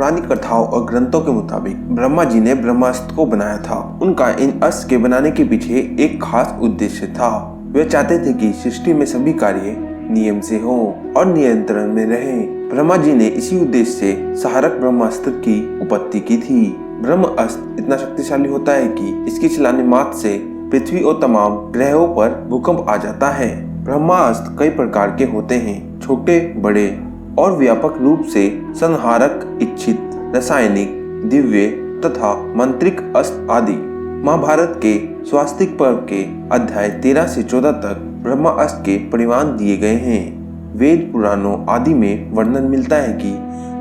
पुरानी कथाओं और ग्रंथों के मुताबिक ब्रह्मा जी ने ब्रह्मास्त्र को बनाया था। उनका इन अस्त्र के बनाने के पीछे एक खास उद्देश्य था। वे चाहते थे कि सृष्टि में सभी कार्य नियम से हो और नियंत्रण में रहे। ब्रह्मा जी ने इसी उद्देश्य से सहारक ब्रह्मास्त्र की उत्पत्ति की थी। ब्रह्मास्त्र इतना शक्तिशाली होता है कि इसके चलाने मात्र से पृथ्वी और तमाम ग्रहों पर भूकंप आ जाता है। ब्रह्मास्त्र कई प्रकार के होते हैं, छोटे, बड़े और व्यापक रूप से संहारक, इच्छित, रासायनिक, दिव्य तथा मंत्रिक अस्त्र आदि। महाभारत के स्वास्तिक पर्व के अध्याय 13 से 14 तक ब्रह्मास्त्र के परिमाण दिए गए हैं। वेद पुराणों आदि में वर्णन मिलता है कि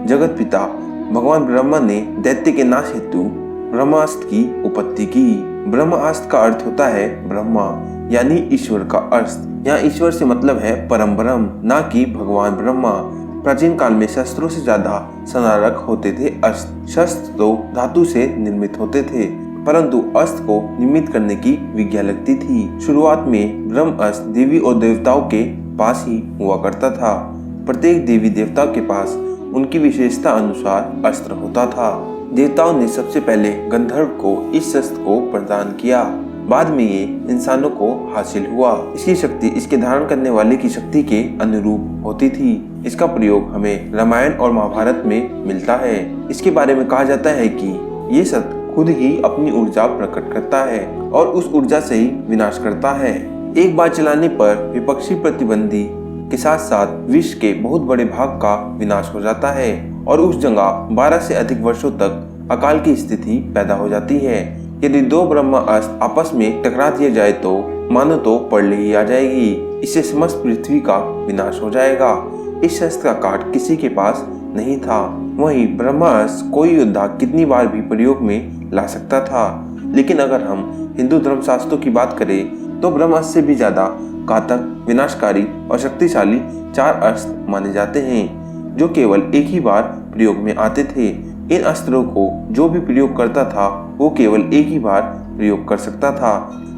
जगत पिता भगवान ब्रह्मा ने दैत्य के नाश हेतु ब्रह्मास्त्र की उत्पत्ति की। ब्रह्मास्त्र का अर्थ होता है ब्रह्मा यानी ईश्वर का अस्त्र। यहाँ ईश्वर से मतलब है परम ब्रह्म, ना कि भगवान ब्रह्मा। प्राचीन काल में शस्त्रों से ज्यादा संहारक होते थे अस्त्र। शस्त्र तो धातु से निर्मित होते थे, परंतु अस्त्र को निर्मित करने की विज्ञा लगती थी। शुरुआत में ब्रह्मास्त्र देवी और देवताओं के पास ही हुआ करता था। प्रत्येक देवी देवता के पास उनकी विशेषता अनुसार अस्त्र होता था। देवताओं ने सबसे पहले गंधर्व को इस शस्त्र को प्रदान किया, बाद में ये इंसानों को हासिल हुआ। इसकी शक्ति इसके धारण करने वाले की शक्ति के अनुरूप होती थी। इसका प्रयोग हमें रामायण और महाभारत में मिलता है। इसके बारे में कहा जाता है कि ये शस्त्र खुद ही अपनी ऊर्जा प्रकट करता है और उस ऊर्जा से ही विनाश करता है। एक बार चलाने पर विपक्षी प्रतिबंधी के साथ साथ विश्व के बहुत बड़े भाग का विनाश हो जाता है और उस जगह 12 से अधिक वर्षों तक अकाल की स्थिति पैदा हो जाती है। यदि दो ब्रह्मास्त्र आपस में टकरा दिए जाए तो मानो तो प्रलय ही आ जाएगी। इससे समस्त पृथ्वी का विनाश हो जाएगा। इस शस्त्र का काट किसी के पास नहीं था। वहीं ब्रह्मास्त्र कोई योद्धा कितनी बार भी प्रयोग में ला सकता था, लेकिन अगर हम हिंदू धर्मशास्त्रों की बात करें तो ब्रह्मास्त्र से भी ज्यादा घातक, विनाशकारी और शक्तिशाली 4 अस्त्र माने जाते हैं जो केवल एक ही बार प्रयोग में आते थे। इन अस्त्रों को जो भी प्रयोग करता था वो केवल एक ही बार प्रयोग कर सकता था।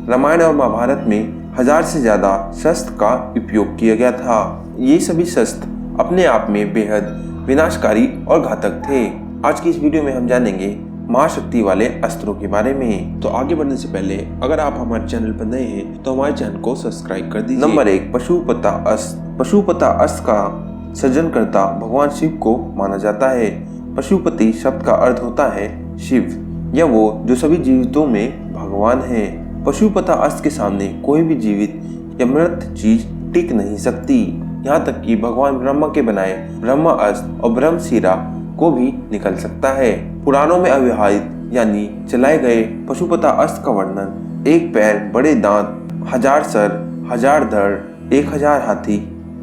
रामायण और महाभारत में 1000 से ज्यादा शस्त्र का उपयोग किया गया था। ये सभी शस्त्र अपने आप में बेहद विनाशकारी और घातक थे। आज की इस वीडियो में हम जानेंगे महाशक्ति वाले अस्त्रों के बारे में। तो आगे बढ़ने से पहले अगर आप हमारे चैनल पर नए हैं तो हमारे चैनल को सब्सक्राइब कर दीजिए। नंबर 1, पशुपता अस्त्र। पशुपता अस्त्र का सृजनकर्ता भगवान शिव को माना जाता है। पशुपति शब्द का अर्थ होता है शिव या वो जो सभी जीवितों में भगवान है। पशुपता अस्त्र के सामने कोई भी जीवित या मृत चीज टिक नहीं सकती। यहाँ तक कि भगवान ब्रह्मा के बनाए ब्रह्मास्त्र और ब्रह्मशिरा को भी निकल सकता है। पुराणों में अव्यवहारित यानी चलाए गए पशुपता अस्त्र का वर्णन 1 पैर, बड़े दांत, 1000 सर, 1000 धड़, 1000 हाथी,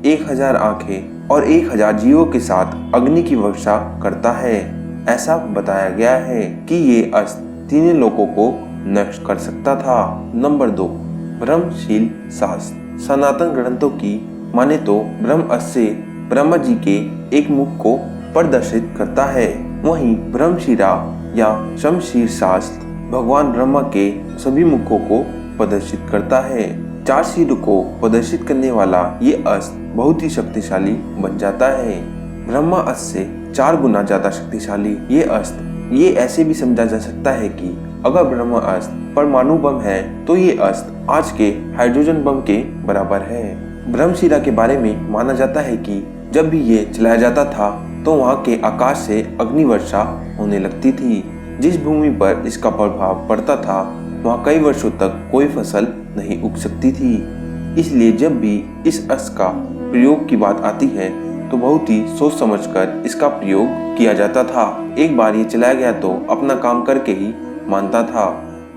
1000 आंखें और 1000 जीवों के साथ अग्नि की वर्षा करता है। ऐसा बताया गया है कि ये अस्त्र 3 लोकों को नष्ट कर सकता था। नंबर 2, ब्रह्मशील शास्त्र। सनातन ग्रंथों की माने तो ब्रह्मास्त्र से ब्रह्मा जी के एक मुख को प्रदर्शित करता है। वहीं ब्रह्मशिरा या शमशीर शास्त्र भगवान ब्रह्मा के सभी मुखों को प्रदर्शित करता है। 4 सिर को प्रदर्शित करने वाला ये अस्त्र बहुत ही शक्तिशाली बन जाता है। ब्रह्मास्त्र से 4 गुना ज्यादा शक्तिशाली ये अस्त्र। ये ऐसे भी समझा जा सकता है कि अगर ब्रह्मास्त्र परमाणु बम है तो ये अस्त्र आज के हाइड्रोजन बम के बराबर है। ब्रह्मशिरा के बारे में माना जाता है कि जब भी ये चलाया जाता था तो वहाँ के आकाश से अग्नि वर्षा होने लगती थी। जिस भूमि पर इसका प्रभाव पड़ता था वहाँ कई वर्षों तक कोई फसल नहीं उग सकती थी। इसलिए जब भी इस अस्त्र का प्रयोग की बात आती है तो बहुत ही सोच समझकर इसका प्रयोग किया जाता था। एक बार ये चलाया गया तो अपना काम करके ही मानता था।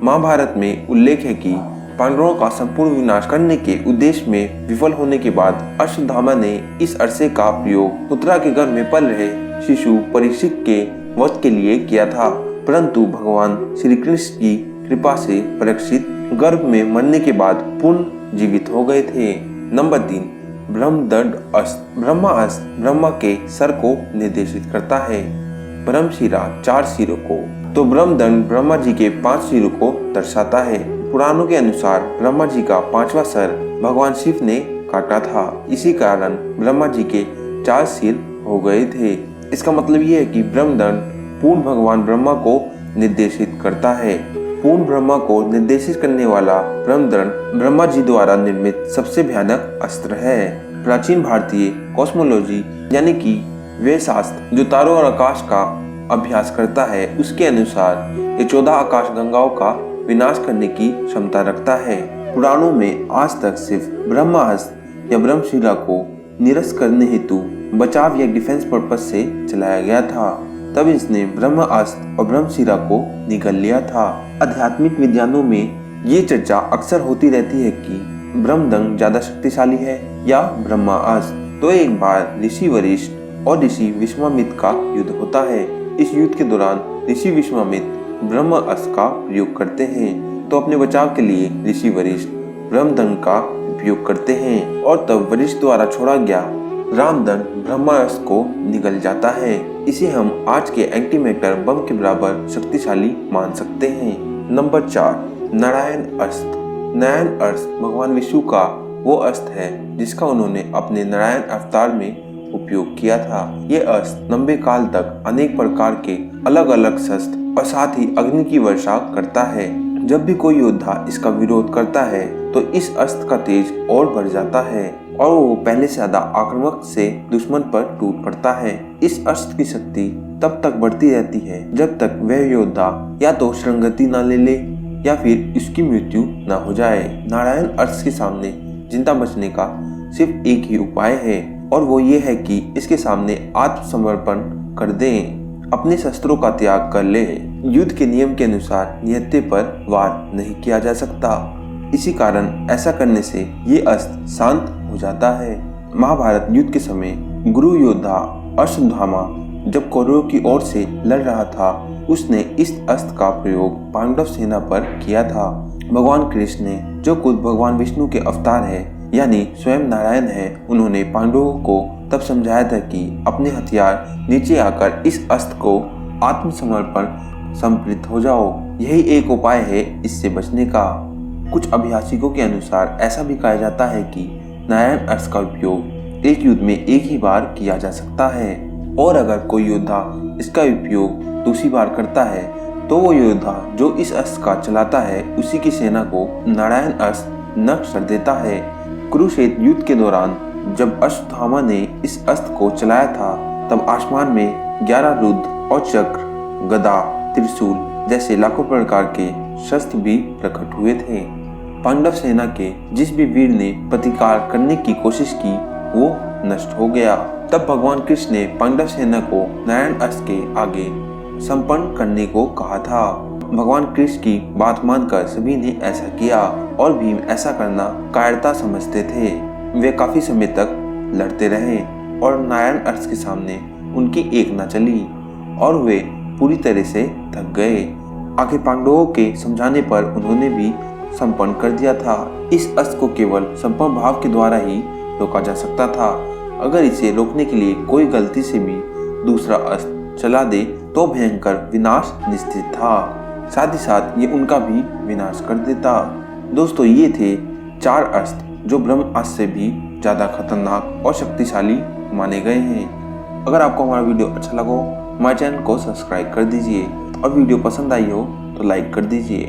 महाभारत में उल्लेख है कि पांडवों का संपूर्ण विनाश करने के उद्देश्य में विफल होने के बाद अश्वत्थामा ने इस अरसे का प्रयोग उत्तरा के गर्भ में पल रहे शिशु परीक्षित के वध के लिए किया था, परंतु भगवान श्री कृष्ण की कृपा से परीक्षित गर्भ में मरने के बाद पुनः जीवित हो गए थे। नंबर 3, ब्रह्मदंड अस्त्र। ब्रह्मास्त्र ब्रह्मा के सर को निर्देशित करता है, ब्रह्मशिरा 4 सिरों को, तो ब्रह्मदंड ब्रह्मा जी के 5 सिरों को दर्शाता है। पुराणों के अनुसार ब्रह्मा जी का 5वां सर भगवान शिव ने काटा था। इसी कारण ब्रह्मा जी के 4 सिर हो गए थे। इसका मतलब ये है कि ब्रह्मदंड पूर्ण भगवान ब्रह्मा को निर्देशित करता है। पूर्ण ब्रह्मा को निर्देशित करने वाला ब्रह्मदंड ब्रह्मा जी द्वारा निर्मित सबसे भयानक अस्त्र है। प्राचीन भारतीय कॉस्मोलॉजी यानी कि वे शास्त्र जो तारों और आकाश का अभ्यास करता है, उसके अनुसार ये 14 आकाश गंगाओं का विनाश करने की क्षमता रखता है। पुराणों में आज तक सिर्फ ब्रह्मास्त्र या ब्रह्मशिला को निरस्त करने हेतु बचाव या डिफेंस पर्पस से चलाया गया था। तब इसने ब्रह्मास्त्र और ब्रह्मशिला को निगल लिया था। आध्यात्मिक विद्वानों में ये चर्चा अक्सर होती रहती है कि ब्रह्मदंड ज्यादा शक्तिशाली है या ब्रह्मास्त्र। तो एक बार ऋषि वशिष्ठ और ऋषि विश्वामित्र का युद्ध होता है। इस युद्ध के दौरान ऋषि विश्वामित्र ब्रह्मास्त्र का प्रयोग करते हैं, तो अपने बचाव के लिए ऋषि वशिष्ठ ब्रह्मदंड का उपयोग करते हैं और तब वशिष्ठ द्वारा छोड़ा गया रामदंड ब्रह्मास्त्र को निगल जाता है। इसे हम आज के एंटी मैटर बम के बराबर शक्तिशाली मान सकते हैं। नंबर 4, नारायण अस्त्र। नारायण अस्त्र भगवान विष्णु का वो अस्त्र है जिसका उन्होंने अपने नारायण अवतार में उपयोग किया था। ये अस्त्र लंबे काल तक अनेक प्रकार के अलग अलग शस्त्र और साथ ही अग्नि की वर्षा करता है। जब भी कोई योद्धा इसका विरोध करता है तो इस अस्त्र का तेज और बढ़ जाता है और वो पहले से ज्यादा आक्रामक से दुश्मन पर टूट पड़ता है। इस अस्त्र की शक्ति तब तक बढ़ती रहती है जब तक वह योद्धा या तो शरणगति न ले ले या फिर इसकी मृत्यु न हो जाए। नारायण अस्त्र के सामने जिंदा बचने का सिर्फ एक ही उपाय है और वो ये है कि इसके सामने आत्मसमर्पण कर दें, अपने शस्त्रों का त्याग कर ले। युद्ध के नियम के अनुसार निहत्थे पर वार नहीं किया जा सकता, इसी कारण ऐसा करने से ये अस्त्र शांत हो जाता है। महाभारत युद्ध के समय गुरु योद्धा अश्वत्थामा जब कौरवों की ओर से लड़ रहा था, उसने इस अस्त्र का प्रयोग पांडव सेना पर किया था। भगवान कृष्ण ने, जो खुद भगवान विष्णु के अवतार है यानी स्वयं नारायण है, उन्होंने पांडवों को तब समझाया था कि अपने हथियार नीचे आकर इस अस्त्र को आत्मसमर्पण समर्पित हो जाओ। यही एक उपाय है इससे बचने का। कुछ अभ्यासिकों के अनुसार ऐसा भी कहा जाता है कि नारायण अस्त्र का उपयोग एक युद्ध में एक ही बार किया जा सकता है और अगर कोई योद्धा इसका उपयोग दूसरी बार करता है तो वो योद्धा जो इस अस्त्र का चलाता है उसी की सेना को नारायण अस्त्र नष्ट कर देता है। कुरुक्षेत्र युद्ध के दौरान जब अश्वत्थामा ने इस अस्त्र को चलाया था तब आसमान में 11 रुद्र और चक्र, गदा, त्रिशूल जैसे लाखों प्रकार के शस्त्र भी प्रकट हुए थे। पांडव सेना के जिस भी वीर ने प्रतिकार करने की कोशिश की वो नष्ट हो गया। तब भगवान कृष्ण ने पांडव सेना को नारायण अस्त्र के आगे समर्पण करने को कहा था। भगवान कृष्ण की बात मानकर सभी ने ऐसा किया और भीम ऐसा करना कायरता समझते थे। वे काफी समय तक लड़ते रहे और नारायण अस्त्र के सामने उनकी एक न चली और वे पूरी तरह से थक गए। आखिर पांडवों के समझाने पर उन्होंने भी समर्पण कर दिया था। इस अस्त्र को केवल समर्पण भाव के द्वारा ही रोका जा सकता था। अगर इसे रोकने के लिए कोई गलती से भी दूसरा अस्त्र चला दे तो भयंकर विनाश निश्चित था, साथ ही साथ ये उनका भी विनाश कर देता। दोस्तों, ये थे 4 अस्त्र जो ब्रह्मास्त्र से भी ज्यादा खतरनाक और शक्तिशाली माने गए हैं। अगर आपको हमारा वीडियो अच्छा लगा हो हमारे चैनल को सब्सक्राइब कर दीजिए और वीडियो पसंद आई हो तो लाइक कर दीजिए।